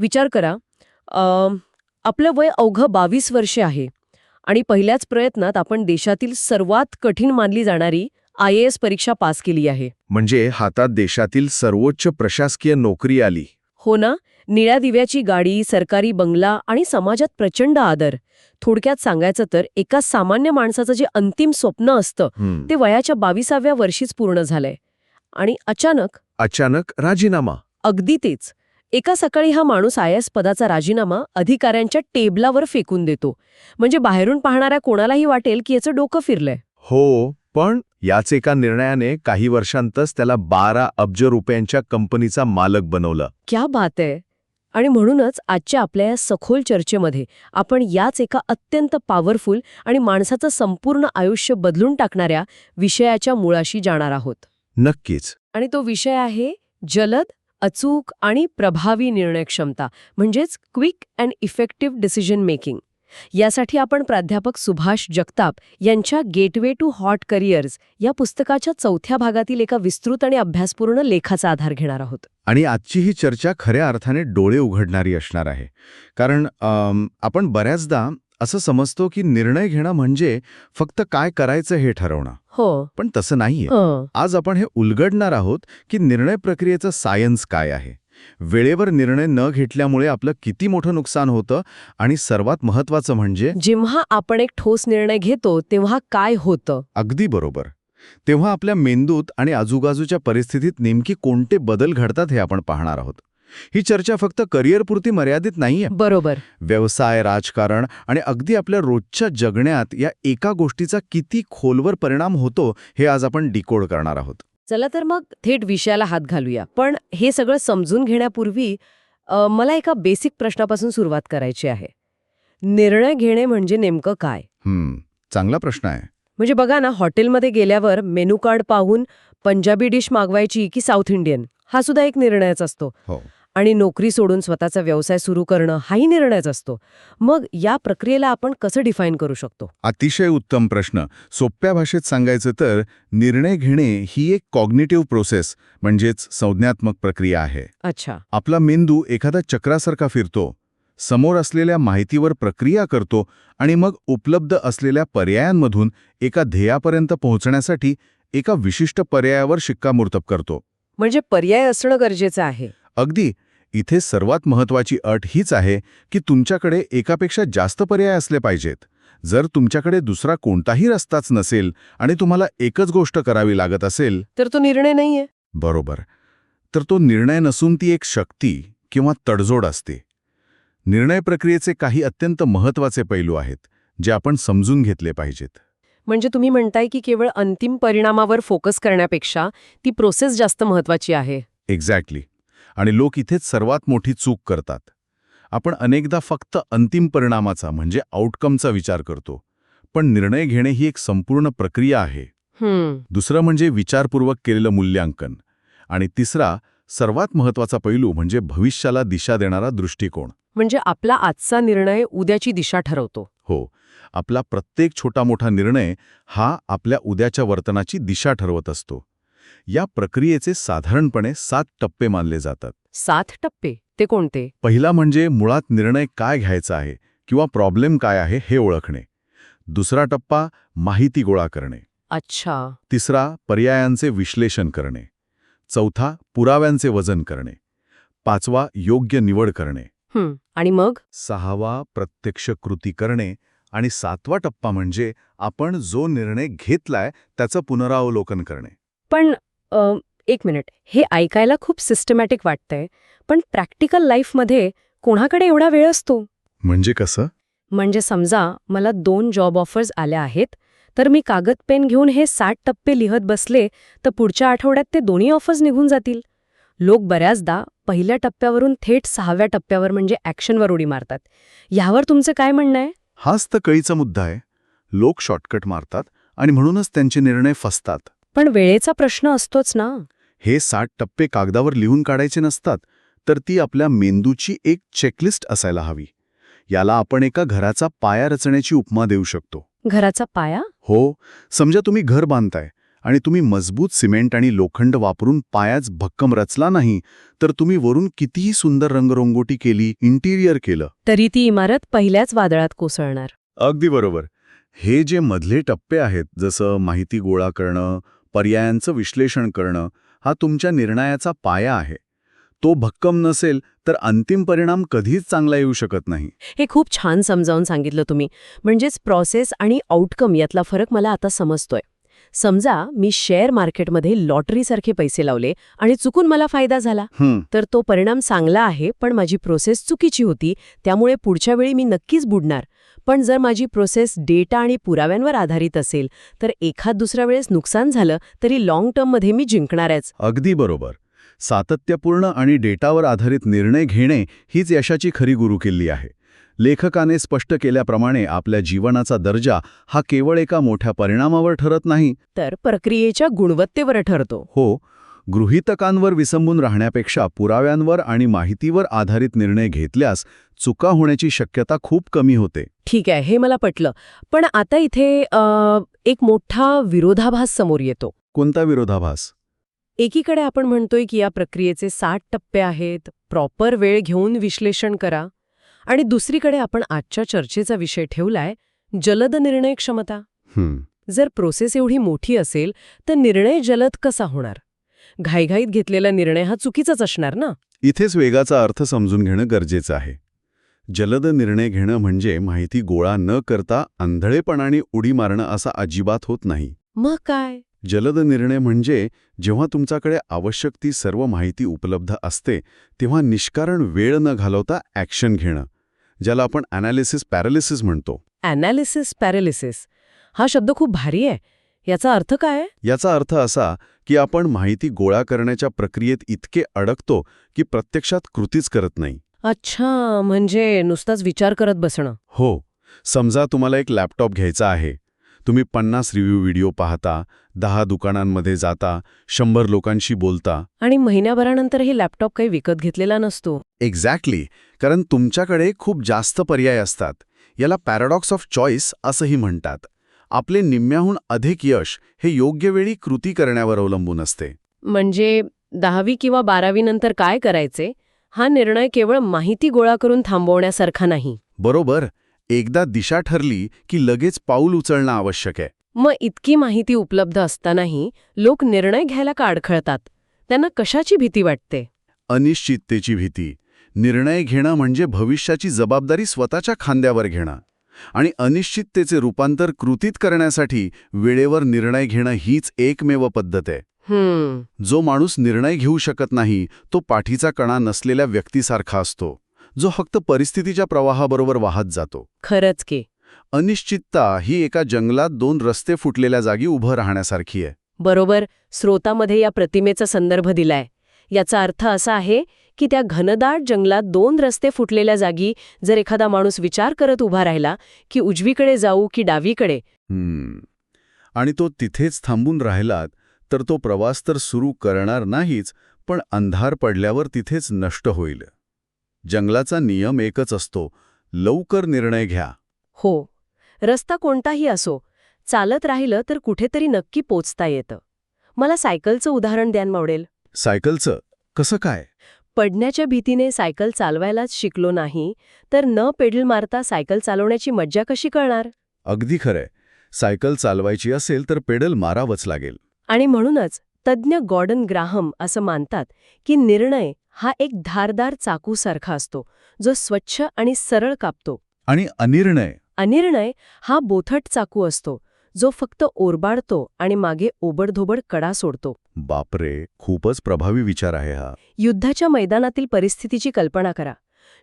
विचार करा, आपलं वय अवघं 22 वर्षे आहे आणि पहिल्याच प्रयत्नात आपण देशातील सर्वात कठीण मानली जाणारी IAS परीक्षा पास केली आहे. म्हणजे हातात देशातील सर्वोच्च प्रशासकीय नोकरी आली. हो ना? निळ्या दिव्याची गाडी, सरकारी बंगला आणि समाजात प्रचंड आदर. थोडक्यात सांगायचं तर एका सामान्य माणसाचं जे अंतिम स्वप्न असतं ते वयाच्या 22व्या वर्षीच पूर्ण झालंय. आणि अचानक राजीनामा. अगदी तेच. एका सकाळी हा माणूस IAS पदाचा राजीनामा अधिकाऱ्यांच्या टेबलावर फेकून देतो. म्हणजे बाहेरून पाहणाऱ्या कोणालाही वाटेल की याचं डोकं फिरलंय. हो, पण याच एका निर्णयाने काही वर्षांतच त्याला 12 अब्ज रुपयांच्या कंपनीचा मालक बनवलं. क्या बात आहे. आणि म्हणूनच आजच्या आपल्या या सखोल चर्चेमध्ये आपण याच एका अत्यंत पॉवरफुल आणि माणसाचं संपूर्ण आयुष्य बदलून टाकणाऱ्या विषयाच्या मुळाशी जाणार आहोत. नक्कीच. आणि तो विषय आहे जलद, अचूक आणि प्रभावी निर्णय क्षमता, म्हणजेच quick and effective decision making. यासाठी आपण प्राध्यापक सुभाष जगताप यांच्या गेटवे टू हॉट करिअर्स या पुस्तकाच्या 4थ्या भागातील एका विस्तृत आणि अभ्यासपूर्ण लेखाचा आधार घेणार आहोत. आणि आजची ही चर्चा खऱ्या अर्थाने डोळे उघडणारी असणार आहे. कारण आपण बऱ्याचदा असं समजतो की निर्णय घेणं म्हणजे फक्त काय करायचं हे ठरवणं. हो. पण तसं नाहीये. आज आपण हे उलगडणार आहोत की निर्णय प्रक्रियेचं सायन्स काय आहे, वेळेवर निर्णय न घेतल्यामुळे आपलं किती मोठं नुकसान होतं, आणि सर्वात महत्त्वाचं म्हणजे जेव्हा आपण एक ठोस निर्णय घेतो तेव्हा काय होतं. अगदी बरोबर. तेव्हा आपल्या मेंदूत आणि आजूबाजूच्या परिस्थितीत नेमकी कोणते बदल घडतात हे आपण पाहणार आहोत. ही चर्चा फक्त करिअरपुरती मर्यादित नाहीये. बरोबर. व्यवसाय, राजकारण आणि अगदी आपल्या रोजच्या जगण्यात या एका गोष्टीचा किती खोलवर परिणाम होतो हे आज आपण डिकोड करणार आहोत. चला तर मग थेट विषयाला हात घालूया. पण हे सगळं समजून घेण्यापूर्वी मला एका बेसिक प्रश्नापासून सुरुवात करायची आहे. निर्णय घेणे म्हणजे नेमकं काय? चांगला प्रश्न आहे. म्हणजे बघा ना, हॉटेलमध्ये गेल्यावर मेनू कार्ड पाहून पंजाबी डिश मागवायची की साऊथ इंडियन, हा सुद्धा एक निर्णयच असतो. हो. आणि नोकरी सोडून स्वतःचा व्यवसाय सुरू करणं हाही निर्णयच असतो. मग या प्रक्रियेला आपण कसं डिफाईन करू शकतो? अतिशय उत्तम प्रश्न. सोप्या भाषेत सांगायचं तर निर्णय घेणे ही एक कॉग्निटिव्ह प्रोसेस, म्हणजेच संज्ञात्मक प्रक्रिया आहे. अच्छा. आपला मेंदू एखादा चक्रासारखा फिरतो, समोर असलेल्या माहितीवर प्रक्रिया करतो आणि मग उपलब्ध असलेल्या पर्यायांमधून एका ध्येयापर्यंत पोहोचण्यासाठी एका विशिष्ट पर्यायावर शिक्कामोर्तब करतो. म्हणजे पर्याय असणं गरजेचं आहे. अगदी. इथे सर्वात महत्त्वाची अट हीच आहे की तुमच्याकडे एकापेक्षा जास्त पर्याय असले पाहिजेत. जर तुमच्याकडे दुसरा कोणताही रस्ताच नसेल आणि तुम्हाला एकच गोष्ट करावी लागत असेल तर तो निर्णय नाहीये. बरोबर. तर तो निर्णय नसून ती एक शक्ती किंवा तडजोड असते. निर्णय प्रक्रियेचे काही अत्यंत महत्त्वाचे पैलू आहेत जे आपण समजून घेतले पाहिजेत. म्हणजे तुम्ही म्हणताय की केवळ अंतिम परिणामावर फोकस करण्यापेक्षा ती प्रोसेस जास्त महत्त्वाची आहे. एक्झॅक्टली. आणि लोक इथेच सर्वात मोठी चूक करतात. आपण अनेकदा फक्त अंतिम परिणामाचा म्हणजे आउटकमचा विचार करतो. पण निर्णय घेणे ही एक संपूर्ण प्रक्रिया आहे. दुसरं म्हणजे विचारपूर्वक केलेलं मूल्यांकन. आणि तिसरा सर्वात महत्त्वाचा पैलू म्हणजे भविष्याला दिशा देणारा दृष्टिकोन. म्हणजे आपला आजचा निर्णय उद्याची दिशा ठरवतो. हो. आपला प्रत्येक छोटा मोठा निर्णय हा आपल्या उद्याच्या वर्तनाची दिशा ठरवत असतो. या प्रक्रियेचे साधारणपणे 7 टप्पे मानले जातात. 7 टप्पे? ते कोणते? पहिला म्हणजे मुळात निर्णय काय घ्यायचा आहे किंवा प्रॉब्लेम काय आहे हे ओळखणे. दुसरा टप्पा माहिती गोळा करणे. अच्छा. तिसरा पर्यायांचे विश्लेषण करणे. चौथा पुराव्यांचे वजन करणे. पाचवा योग्य निवड करणे. आणि मग? सहावा प्रत्यक्ष कृती करणे. आणि 7वा टप्पा म्हणजे आपण जो निर्णय घेतलाय त्याचं पुनरावलोकन करणे. पण एक मिनिट, हे ऐकायला खूप सिस्टमॅटिक वाटतंय, पण प्रॅक्टिकल लाईफमध्ये कोणाकडे एवढा वेळ असतो? म्हणजे कसं? म्हणजे समजा मला 2 जॉब ऑफर्स आल्या आहेत, तर मी कागद पेन घेऊन हे 7 टप्पे लिहत बसले तर पुढच्या आठवड्यात ते दोन्ही ऑफर्स निघून जातील. लोक बऱ्याचदा पहिल्या टप्प्यावरून थेट 6व्या टप्प्यावर म्हणजे ॲक्शनवर उडी मारतात. यावर तुमचं काय म्हणणं आहे? हाच तर कळीचा मुद्दा आहे. लोक शॉर्टकट मारतात आणि म्हणूनच त्यांचे निर्णय फसतात. पण वेळेचा प्रश्न असतोच ना. हे 7 टप्पे कागदावर लिहून काढायचे नसतात, तर ती आपल्या मेंदूची एक चेकलिस्ट असायला हवी. याला आपण एका घराचा पाया रचण्याची उपमा देऊ शकतो. घराचा पाया? हो. समजा तुम्ही घर बांधताय आणि तुम्ही मजबूत सिमेंट आणि लोखंड वापरून पायाच भक्कम रचला नाही तर तुम्ही वरून कितीही सुंदर रंगरंगोटी केली, इंटिरियर केलं, तरी ती इमारत पहिल्याच वादळात कोसळणार. अगदी बरोबर. हे जे मधले टप्पे आहेत, जसं माहिती गोळा करणं, पर्यायांचं विश्लेषण करणं, हा तुमच्या निर्णयाचा पाया आहे. तो भक्कम नसेल तर अंतिम परिणाम कधीच चांगला येऊ शकत नाही. हे खूप छान समजावून सांगितलं तुम्ही. म्हणजेच प्रोसेस आणि आउटकम यातला फरक मला आता समजतोय. समजा मी शेअर मार्केटमध्ये लॉटरीसारखे पैसे लावले आणि चुकून मला फायदा झाला, तर तो परिणाम चांगला आहे, पण माझी प्रोसेस चुकीची होती, त्यामुळे पुढच्या वेळी मी नक्कीच बुडणार. पण जर माझी प्रोसेस डेटा आणि पुराव्यांवर आधारित असेल तर एखाद दुसऱ्या वेळेस नुकसान झालं तरी लाँग टर्ममध्ये मी जिंकणारच. अगदी बरोबर. सातत्यपूर्ण आणि डेटावर आधारित निर्णय घेणे हीच यशाची खरी गुरुकिल्ली आहे. लेखकाने स्पष्ट केल्याप्रमाणे आपल्या जीवनाचा दर्जा हा केवळ एका मोठ्या परिणामावर ठरत नाही, तर प्रक्रियेच्या गुणवत्तेवर ठरतो. हो, गृहीतकांवर विसंबून राहण्यापेक्षा पुराव्यांवर आणि माहितीवर आधारित निर्णय घेतल्यास चुका होण्याची शक्यता खूप कमी होते. ठीक आहे, हे मला पटलं. पण आता इथे एक मोठा विरोधाभास समोर येतो. कोणता विरोधाभास? एकीकडे आपण म्हणतोय की या प्रक्रियेचे 60 टप्पे आहेत, प्रॉपर वेळ घेऊन विश्लेषण करा. आणि दुसरीकडे आपण आजच्या चर्चेचा विषय ठेवलाय जलद निर्णय क्षमता. जर प्रोसेस एवढी मोठी असेल तर निर्णय जलद कसा होणार? घाईघाईत घेतलेला निर्णय हा चुकीचाच असणार ना? इथेच वेगाचा अर्थ समजून घेणं गरजेचं आहे. जलद निर्णय घेणं म्हणजे माहिती गोळा न करता आंधळेपणाने उडी मारणं असा अजिबात होत नाही. मग काय? जलद निर्णय म्हणजे जेव्हा तुमच्याकडे आवश्यक ती सर्व माहिती उपलब्ध असते तेव्हा निष्कारण वेळ न घालवता ॲक्शन घेणं, ज्याला आपण ॲनालिसिस पॅरालिसिस म्हणतो. ॲनालिसिस पॅरालिसिस हा शब्द खूप भारी आहे. याचा अर्थ काय? याचा अर्थ असा की आपण माहिती गोळा करण्याच्या प्रक्रियेत इतके अडकतो की प्रत्यक्षात कृतीच करत नाही. अच्छा, म्हणजे नुसताच विचार करत बसणं. हो, समजा तुम्हाला एक लॅपटॉप घ्यायचा आहे. तुम्ही 50 रिव्ह्यू व्हिडिओ पाहता, 10 दुकानांमध्ये जाता, 100 लोकांशी बोलता. आणि महिन्याभरानंतर हे लॅपटॉप काही विकत घेतलेला नसतो. एक्झॅक्टली, कारण तुमच्याकडे खूप जास्त पर्याय असतात. याला पॅराडॉक्स ऑफ चॉईस असंही म्हणतात. आपले निम्म्याहून अधिक यश हे योग्य वेळी कृती करण्यावर अवलंबून असते. म्हणजे 10वी किंवा 12वी नंतर काय करायचे हा निर्णय केवळ माहिती गोळा करून थांबवण्यासारखा नाही. बरोबर. एकदा दिशा ठरली की लगेच पाऊल उचलणं आवश्यक आहे. मग इतकी माहिती उपलब्ध असतानाही लोक निर्णय घ्यायला का अडखळतात? त्यांना कशाची भीती वाटते? अनिश्चिततेची भीती. निर्णय घेणं म्हणजे भविष्याची जबाबदारी स्वतःच्या खांद्यावर घेणं. आणि अनिश्चिततेचे रूपांतर कृतीत करण्यासाठी वेळेवर निर्णय घेणं हीच एकमेव पद्धत आहे. जो माणूस निर्णय घेऊ शकत नाही तो पाठीचा कणा नसलेल्या व्यक्तीसारखा असतो, जो फक्त परिस्थितीच्या प्रवाहाबरोबर वाहत जातो. खरंच की. अनिश्चितता ही एका जंगलात 2 रस्ते फुटलेल्या जागी उभं राहण्यासारखी आहे. बरोबर. स्रोतामध्ये या प्रतिमेचा संदर्भ दिलाय. याचा अर्थ असा आहे की त्या घनदाट जंगलात 2 रस्ते फुटलेल्या जागी जर एखादा माणूस विचार करत उभा राहिला की उजवीकडे जाऊ की डावीकडे, आणि तो तिथेच थांबून राहिलात तर तो प्रवास तर सुरू करणार नाहीच, पण अंधार पडल्यावर तिथेच नष्ट होईल. जंगलाचा नियम एकच असतो, लवकर निर्णय घ्या. हो, रस्ता कोणताही असो, चालत राहिलं तर कुठेतरी नक्की पोचता येतं. मला सायकलचं उदाहरण द्यान आवडेल. सायकलचं कसं काय? पडण्याच्या भीतीने सायकल चालवायलाच शिकलो नाही तर न पेडल मारता सायकल चालवण्याची मज्जा कशी कळणार? अगदी खरंय. सायकल चालवायची असेल तर पेडल मारावंच लागेल. आणि म्हणूनच तज्ज्ञ गॉर्डन ग्राहम असं मानतात की निर्णय हा एक धारदार चाकूसारखा असतो, जो स्वच्छ आणि सरळ कापतो. आणि अनिर्णय हा बोथट चाकू असतो, जो फक्त ओरबाडतो आणि मागे ओबडधोबड कडा सोडतो. बापरे, खूपच प्रभावी विचार आहे हा. युद्धाच्या मैदानातील परिस्थितीची कल्पना करा.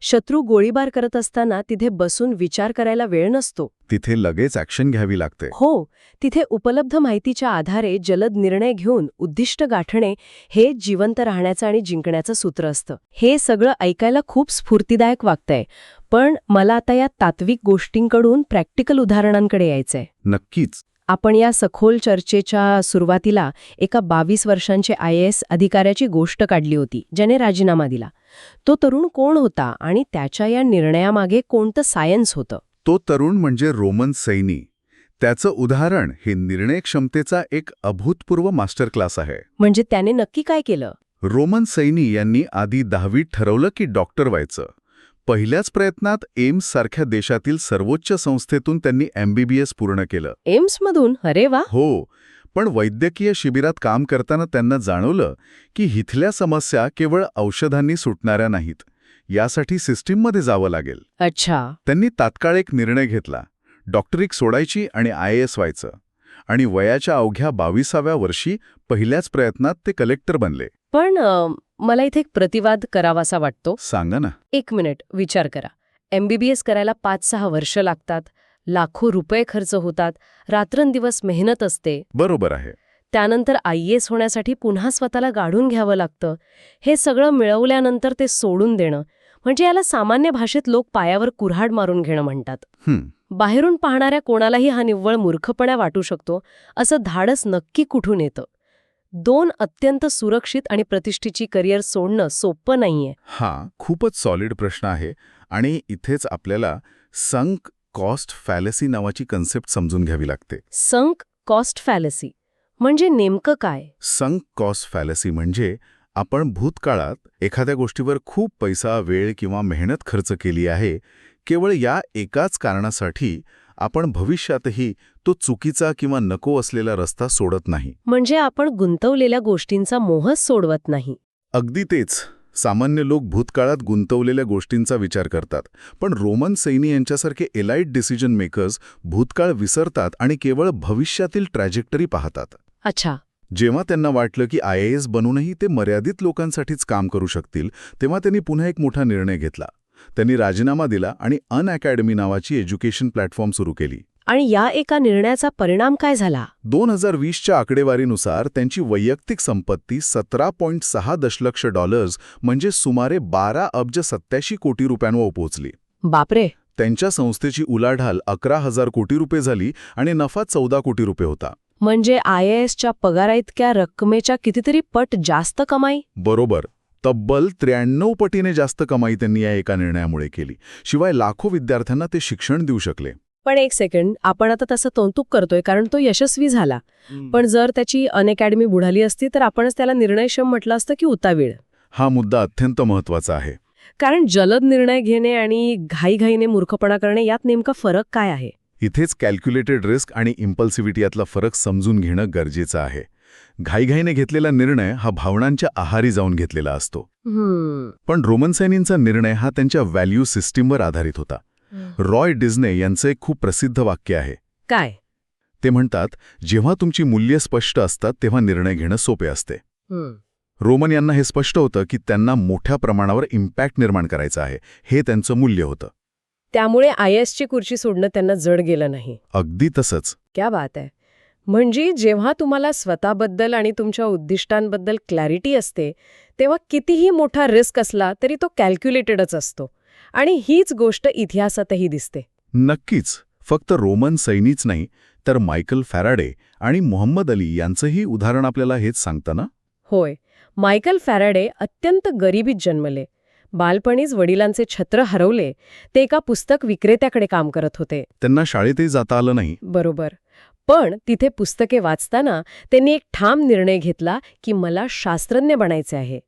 शत्रू गोळीबार करत असताना तिथे बसून विचार करायला वेळ नसतो. तिथे लगेच ॲक्शन घ्यावी लागते. हो, तिथे उपलब्ध माहितीच्या आधारे जलद निर्णय घेऊन उद्दिष्ट गाठणे हे जिवंत राहण्याचं आणि जिंकण्याचं सूत्र असतं. हे सगळं ऐकायला खूप स्फूर्तिदायक वाटतंय, पण मला आता या तात्विक गोष्टींकडून प्रॅक्टिकल उदाहरणांकडे यायचंय. नक्कीच. आपण या सखोल चर्चेच्या सुरुवातीला एका 22 वर्षांचे IAS अधिकाऱ्याची गोष्ट काढली होती, ज्याने राजीनामा दिला. तो तरुण कोण होता आणि त्याच्या या निर्णयामागे कोणतं सायन्स होतं? तो तरुण म्हणजे रोमन सैनी. त्याचं उदाहरण हे निर्णय क्षमतेचा एक अभूतपूर्व मास्टर क्लास आहे. म्हणजे त्याने नक्की काय केलं? रोमन सैनी यांनी आधी 10वीत ठरवलं की डॉक्टर व्हायचं. पहिल्याच प्रयत्नात एम्स सारख्या देशातील सर्वोच्च संस्थेतून त्यांनी MBBS पूर्ण केलं. एम्समधून? अरे वा. हो, पण वैद्यकीय शिबिरात काम करताना त्यांना जाणवलं की इथल्या समस्या केवळ औषधांनी सुटणाऱ्या नाहीत. यासाठी सिस्टीममध्ये जावं लागेल. अच्छा. त्यांनी तात्काळ एक निर्णय घेतला. डॉक्टरीक सोडायची आणि IAS व्हायचं. आणि वयाच्या अवघ्या 22व्या वर्षी पहिल्याच प्रयत्नात ते कलेक्टर बनले. पण मला इथे एक प्रतिवाद करावासा वाटतो. सांगा ना. 1 मिनिट विचार करा. MBBS करायला 5-6 वर्ष लागतात, लाखो रुपये खर्च होतात, रात्रंदिवस मेहनत असते. बरोबर आहे. त्यानंतर IAS होण्यासाठी पुन्हा स्वतःला गाढून घ्यावं लागतं. हे सगळं मिळवल्यानंतर ते सोडून देणं, म्हणजे याला सामान्य भाषेत लोक पायावर कुऱ्हाड मारून घेणं म्हणतात. बाहेरून पाहणाऱ्या कोणालाही हा निव्वळ मूर्खपणा वाटू शकतो. असं धाडस नक्की कुठून येतं? 2 अत्यंत सुरक्षित आणि प्रतिष्ठेची करिअर सोडणं सोपं नाहीये. हा खूपच सॉलिड प्रश्न आहे. आणि इथेच आपल्याला संक कॉस्ट फॅलेसी नावाची कन्सेप्ट समजून घ्यावी लागते. संक कॉस्ट फॅलेसी म्हणजे नेमकं काय? संक कॉस्ट फॅलेसी म्हणजे आपण भूतकाळात एखाद्या गोष्टीवर खूप पैसा, वेळ किंवा मेहनत खर्च केली आहे. केवळ या एकाच कारणासाठी आपण भविष्यातही तो चुकीचा किंवा नको असलेला रस्ता सोडत नाही. म्हणजे आपण गुंतवलेल्या गोष्टींचा मोहच सोडवत नाही. अगदी तेच. सामान्य लोक भूतकाळात गुंतवलेल्या गोष्टींचा विचार करतात. पण रोमन सैनी यांच्यासारखे एलाइट डिसिजन मेकर्स भूतकाळ विसरतात आणि केवळ भविष्यातील ट्रॅजेक्टरी पाहतात. अच्छा. जेव्हा त्यांना वाटलं की IAS बनूनही ते मर्यादित लोकांसाठीच काम करू शकतील, तेव्हा त्यांनी पुन्हा एक मोठा निर्णय घेतला. त्यांनी राजीनामा दिला आणि अनअकॅडमी नावाची एज्युकेशन प्लॅटफॉर्म सुरू केली. आणि या एका निर्णयाचा परिणाम काय झाला? 2020च्या आकडेवारीनुसार त्यांची वैयक्तिक संपत्ती $17.6 दशलक्ष म्हणजे सुमारे 12,87 कोटी रुपयांवर पोहोचली. बापरे. त्यांच्या संस्थेची उलाढाल 11,000 कोटी रुपये झाली आणि नफा 14 कोटी रुपये होता. म्हणजे IASच्या पगाराइतक्या रकमेच्या कितीतरी पट जास्त कमाई. बरोबर. तब्बल 93 पटीने जास्त कमाई त्यांनी या एका निर्णयामुळे केली. शिवाय लाखो विद्यार्थ्यांना ते शिक्षण देऊ शकले. पण 1 सेकंड, आपण आता तसं कौतुक करतोय कारण तो यशस्वी झाला. पण जर त्याची अनअकॅडमी बुडाली असती तर आपणच त्याला निर्णयक्षम म्हटलं असतं की उतावीळ? हा मुद्दा अत्यंत महत्वाचा आहे. कारण जलद निर्णय घेणे आणि घाईघाईने मूर्खपणा करणे यात नेमका फरक काय आहे? इथेच कॅल्क्युलेटेड रिस्क आणि इम्पल्सिव्हिटी यातला फरक समजून घेणं गरजेचं आहे. घाईघाईने घेतलेला निर्णय हा भावनांच्या आहारी जाऊन घेतलेला असतो. पण रोमन सैनींचा निर्णय हा त्यांच्या व्हॅल्यू सिस्टीमवर आधारित होता. रॉय डिझने यांचं एक खूप प्रसिद्ध वाक्य आहे. काय? ते म्हणतात, जेव्हा तुमची मूल्ये स्पष्ट असतात तेव्हा निर्णय घेणं सोपे असते. रोमन यांना हे स्पष्ट होतं की त्यांना मोठ्या प्रमाणावर इम्पॅक्ट निर्माण करायचा आहे. हे त्यांचं मूल्य होतं. त्यामुळे IASची खुर्ची सोडणं त्यांना जड गेलं नाही. अगदी तसंच. क्या बात आहे. म्हणजे जेव्हा तुम्हाला स्वतःबद्दल आणि तुमच्या उद्दिष्टांबद्दल क्लॅरिटी असते तेव्हा कितीही मोठा रिस्क असला तरी तो कॅल्क्युलेटेडच असतो. आणि हीच गोष्ट इतिहासातही दिसते. नक्कीच. फक्त रोमन सैनीच नाही तर मायकल फॅराडे आणि मोहम्मद अली यांचंही उदाहरण आपल्याला हेच सांगतं ना? होय. मायकल फॅराडे अत्यंत गरिबीत जन्मले. बालपणीच वडिलांचे छत्र हरवले. ते एका पुस्तक विक्रेत्याकडे काम करत होते. त्यांना शाळेतही जाता आलं नाही. बरोबर. पण तिथे पुस्तके वाचताना त्यांनी एक ठाम निर्णय घेतला की मला शास्त्रज्ञ बनायचे आहे.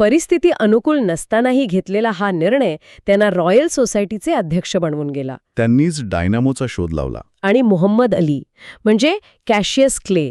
परिस्थिती अनुकूल नसतानाही घेतलेला हा निर्णय त्यांना रॉयल सोसायटीचे अध्यक्ष बनवून गेला. त्यांनीच डायनामोचा शोध लावला. आणि मोहम्मद अली म्हणजे कॅशियस क्ले,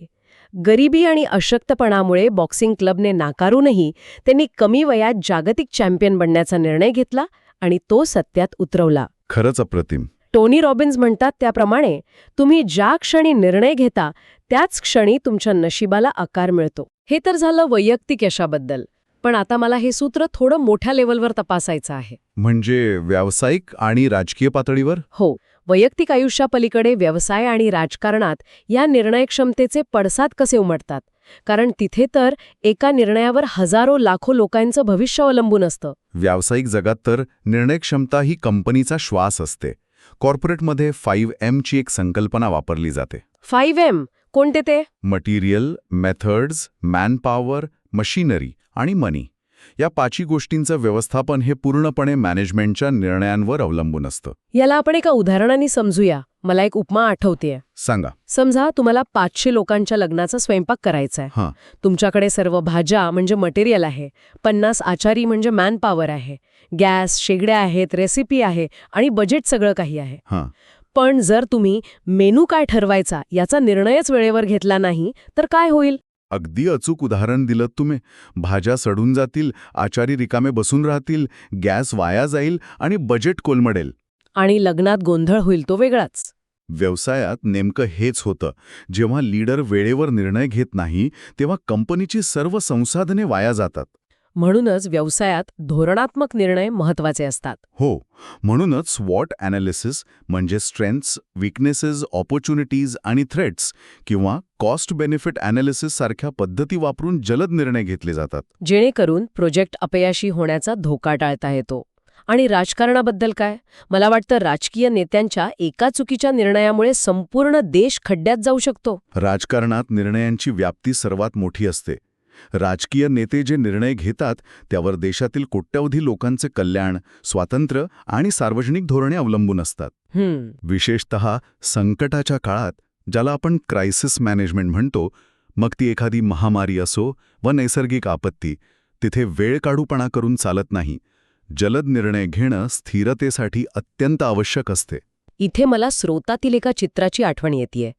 गरिबी आणि अशक्तपणामुळे बॉक्सिंग क्लबने नाकारूनही त्यांनी कमी वयात जागतिक चॅम्पियन बनण्याचा निर्णय घेतला आणि तो सत्यात उतरवला. खरंच अप्रतिम. टोनी रॉबिन्स म्हणतात त्याप्रमाणे तुम्ही ज्या क्षणी निर्णय घेता त्याच क्षणी तुमच्या नशिबाला आकार मिळतो. हे तर झालं वैयक्तिक यशाबद्दल. पण आता मला हे सूत्र थोडं मोठ्या लेवलवर तपासायचं आहे. म्हणजे व्यावसायिक आणि राजकीय पातळीवर? हो. वैयक्तिक आयुष्यापलीकडे व्यवसाय आणि राजकारणात या निर्णयक्षमतेचे पडसाद कसे उमटतात? कारण तिथे तर एका निर्णयावर हजारो लाखो लोकांचं भविष्य अवलंबून असतं. व्यावसायिक जगात तर निर्णयक्षमता ही कंपनीचा श्वास असते. कॉर्पोरेटमध्ये 5M ची एक संकल्पना वापरली जाते. 5M कोणते ते? मटेरियल, मेथड्स, मॅनपॉवर, मशिनरी आणि मनी. या 5 गोष्टींचं व्यवस्थापन हे पूर्णपणे मॅनेजमेंटच्या निर्णयांवर अवलंबून असतं. याला आपण एका उदाहरणाने समजूया. मला एक उपमा आठवतेय. सांगा. समजा तुम्हाला 500 लोकांच्या लग्नाचा स्वयंपाक करायचा आहे. हां. तुमच्याकडे सर्व भाज्या म्हणजे मटेरियल आहे, 50 आचारी म्हणजे मॅन पॉवर आहे, गॅस, शेगड्या आहेत, रेसिपी आहे आणि बजेट सगळं काही आहे. हां. पण जर तुम्ही मेनू काय ठरवायचा याचा निर्णयच वेळेवर घेतला नाही तर काय होईल? अगदी अचूक उदाहरण दिलं तुम्ही. भाज्या सडून जातील, आचारी रिकामे बसून राहतील, गॅस वाया जाईल आणि बजेट कोलमडेल. आणि लग्नात गोंधळ होईल तो वेगळाच. व्यवसायात नेमकं हेच होतं. जेव्हा लीडर वेळेवर निर्णय घेत नाही तेव्हा कंपनीची सर्व संसाधने वाया जातात. म्हणूनच व्यवसायात धोरणात्मक निर्णय महत्वाचे असतात. हो, म्हणूनच स्वॉट ॲनालिसिस म्हणजे स्ट्रेंथ्स, वीकनेसेस, ऑपॉर्च्युनिटीज आणि थ्रेट्स किंवा कॉस्ट बेनिफिट ॲनालिसिस सारख्या पद्धती वापरून जलद निर्णय घेतले जातात. जेणेकरून प्रोजेक्ट अपयशी होण्याचा धोका टाळता येतो. आणि राजकारणाबद्दल काय? मला वाटतं राजकीय नेत्यांच्या एका चुकीच्या निर्णयामुळे संपूर्ण देश खड्ड्यात जाऊ शकतो. राजकारणात निर्णयांची व्याप्ती सर्वात मोठी असते. राजकीय नेते जे निर्णय घेतात त्यावर देशातील कोट्यवधी लोकांचे कल्याण, स्वातंत्र्य आणि सार्वजनिक धोरणे अवलंबून असतात. विशेषतः संकटाच्या काळात, ज्याला आपण क्रायसिस मॅनेजमेंट म्हणतो, मग ती एखादी महामारी असो व नैसर्गिक आपत्ती, तिथे वेळ काढूपणा करून चालत नाही. जलद निर्णय घेणं स्थिरतेसाठी अत्यंत आवश्यक असते. इथे मला स्रोतातील एका चित्राची आठवण येतेय.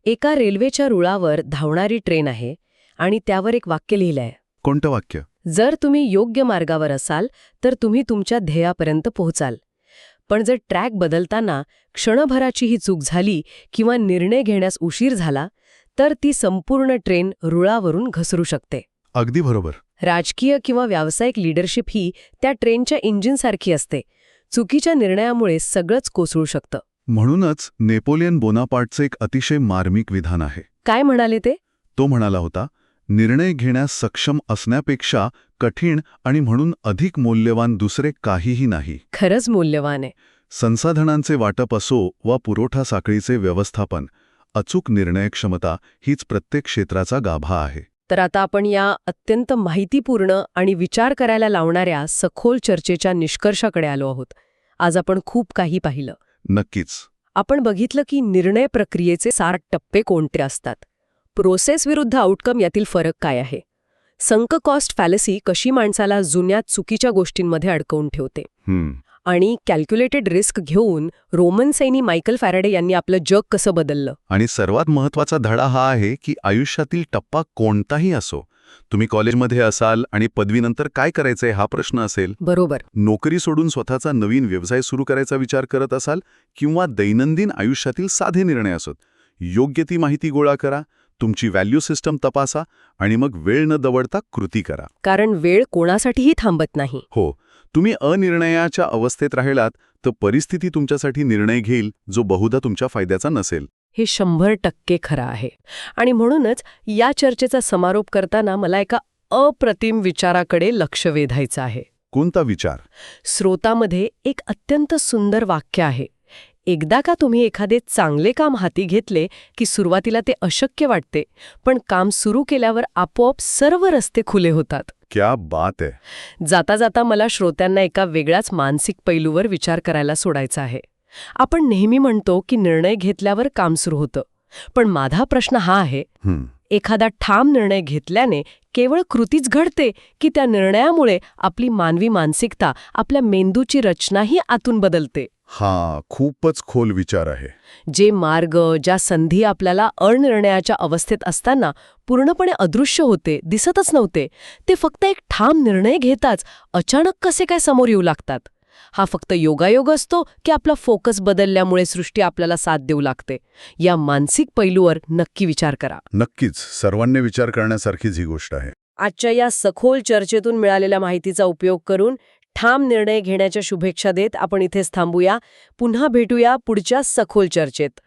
एका रेल्वेच्या रुळावर धावणारी ट्रेन आहे आणि त्यावर एक वाक्य लिहिलंय. कोणतं वाक्य? जर तुम्ही योग्य मार्गावर असाल तर तुम्ही तुमच्या ध्येयापर्यंत पोहोचाल. पण जर ट्रॅक बदलताना क्षणभराचीही चूक झाली किंवा निर्णय घेण्यास उशीर झाला तर ती संपूर्ण ट्रेन रुळावरून घसरू शकते. अगदी बरोबर. राजकीय किंवा व्यावसायिक लीडरशिप ही त्या ट्रेनच्या इंजिनसारखी असते. चुकीच्या निर्णयामुळे सगळंच कोसळू शकतं. म्हणूनच नेपोलियन बोनापार्टचं एक अतिशय मार्मिक विधान आहे. काय म्हणाले ते? तो म्हणाला होता, निर्णय घेण्यास सक्षम असण्यापेक्षा कठीण आणि म्हणून अधिक मौल्यवान दुसरे काहीही नाही. खरंच मूल्यवान आहे. संसाधनांचे वाटप असो वा पुरवठा साखळीचे व्यवस्थापन, अचूक निर्णयक्षमता हीच प्रत्येक क्षेत्राचा गाभा आहे. तर आता आपण या अत्यंत माहितीपूर्ण आणि विचार करायला लावणाऱ्या सखोल चर्चेच्या निष्कर्षाकडे आलो आहोत. आज आपण खूप काही पाहिलं. नक्कीच. आपण बघितलं की निर्णय प्रक्रियेचे 7 टप्पे कोणते असतात. प्रोसेस विरुद्ध आउटकम यातील फरक काय आहे. संक कॉस्ट फॅलसी कशी माणसाला जुन्या चुकीच्या गोष्टींमध्ये अडकवून ठेवते. आणि कॅल्क्युलेटेड रिस्क घेऊन रोमन सैनी मायकल फॅराडे यांनी आपलं जग कसं बदललं. आणि सर्वात महत्त्वाचा धडा हा आहे की आयुष्यातील टप्पा कोणताही असो, तुम्ही कॉलेजमध्ये असाल आणि पदवीनंतर काय करायचंय हा प्रश्न असेल, बरोबर, नोकरी सोडून स्वतःचा नवीन व्यवसाय सुरू करायचा विचार करत असाल किंवा दैनंदिन आयुष्यातील साधे निर्णय असोत, योग्य ती माहिती गोळा करा, तुमची व्हॅल्यू सिस्टम तपासा आणि मग वेळ न दवडता कृती करा. कारण वेळ कोणासाठीही थांबत नाही. हो, तुम्ही अनिर्णयाच्या अवस्थेत राहिलात तर परिस्थिती तुमच्यासाठी निर्णय घेईल जो बहुधा तुमच्या फायद्याचा नसेल. हे 100% खरं आहे. आणि म्हणूनच या चर्चेचा समारोप करताना मला एका अप्रतिम विचाराकडे लक्ष वेधायचं आहे. कोणता विचार? स्रोतामध्ये एक अत्यंत सुंदर वाक्य आहे. एकदा का तुम्ही एखादे चांगले काम हाती घेतले की सुरुवातीला ते अशक्य वाटते, पण काम सुरू केल्यावर आपोआप सर्व रस्ते खुले होतात. क्या बात आहे. जाता जाता मला श्रोत्यांना एका वेगळ्याच मानसिक पैलूवर विचार करायला सोडायचा आहे. आपण नेहमी म्हणतो की निर्णय घेतल्यावर काम सुरू होतं, पण माझा प्रश्न हा आहे, एखादा ठाम निर्णय घेतल्याने केवळ कृतीच घडते की त्या निर्णयामुळे आपली मानवी मानसिकता, आपल्या मेंदूची रचनाही आतून बदलते. हा खूपच खोल विचार आहे. जे मार्ग, ज्या संधी आपल्याला अनिर्णयाच्या अवस्थेत असताना पूर्णपणे अदृश्य होते, दिसतच नव्हते, ते फक्त एक ठाम निर्णय घेताच अचानक कसे काय समोर येऊ लागतात. हा फक्त योगायोग असतो की आपला फोकस बदलल्यामुळे सृष्टी आपल्याला साथ देऊ लागते. या मानसिक पैलूवर नक्की विचार करा. नक्कीच, सर्वांनी विचार करण्यासारखीच ही गोष्ट आहे. आजच्या या सखोल चर्चेतून मिळालेल्या माहितीचा उपयोग करून ठाम निर्णय घेण्याच्या शुभेच्छा देत आपण इथेच थांबूया. पुन्हा भेटूया पुढच्या सखोल चर्चेत.